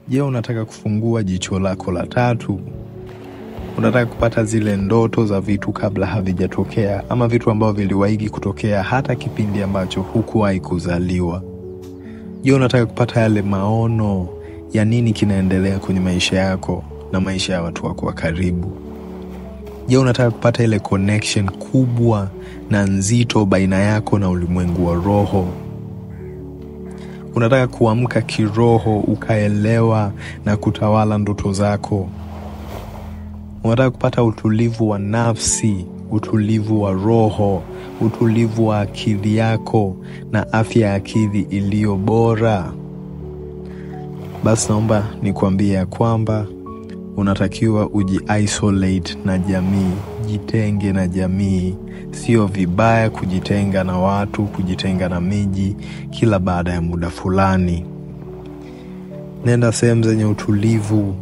Je, unataka kufungua jicho lako la tatu? Unataka kupata zile ndoto za vitu kabla havijatokea, ama vitu ambavyo viliwahi kutokea hata kipindi ambacho hukuwahi kuzaliwa? Je, unataka kupata yale maono ya nini kinaendelea kwenye maisha yako na maisha ya watu wako wa karibu? Je, unataka kupata ile connection kubwa na nzito baina yako na ulimwengu wa roho? Unataka kuamka kiroho, ukaelewa na kutawala ndoto zako? Unataka kupata utulivu wa nafsi, utulivu wa roho, utulivu wa akili yako na afya ya akili iliyo bora? Basi naomba nikwambie kwamba unatakiwa uji-isolate na jamii, jitenge na jamii. Sio vibaya kujitenga na watu, kujitenga na miji kila baada ya muda fulani. Nenda sehemu zenye utulivu,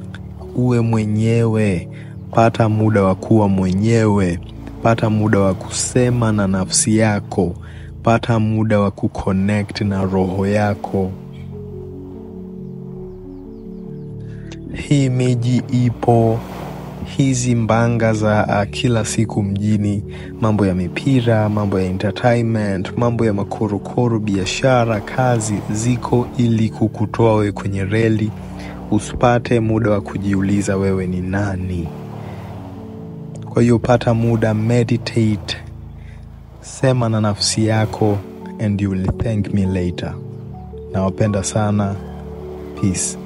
uwe mwenyewe, pata muda wa kuwa mwenyewe, pata muda wa kusema na nafsi yako, pata muda wa kuconnect na roho yako. Hii miji ipo, hizi mbanga za kila siku mjini, mambo ya mipira, mambo ya entertainment, mambo ya makorokoro, biashara, kazi, ziko ili kukutoa wewe kwenye reli, usipate muda wa kujiuliza wewe ni nani. Kwa hiyo pata muda, meditate, sema na nafsi yako, and you will thank me later. Nawapenda sana. Peace.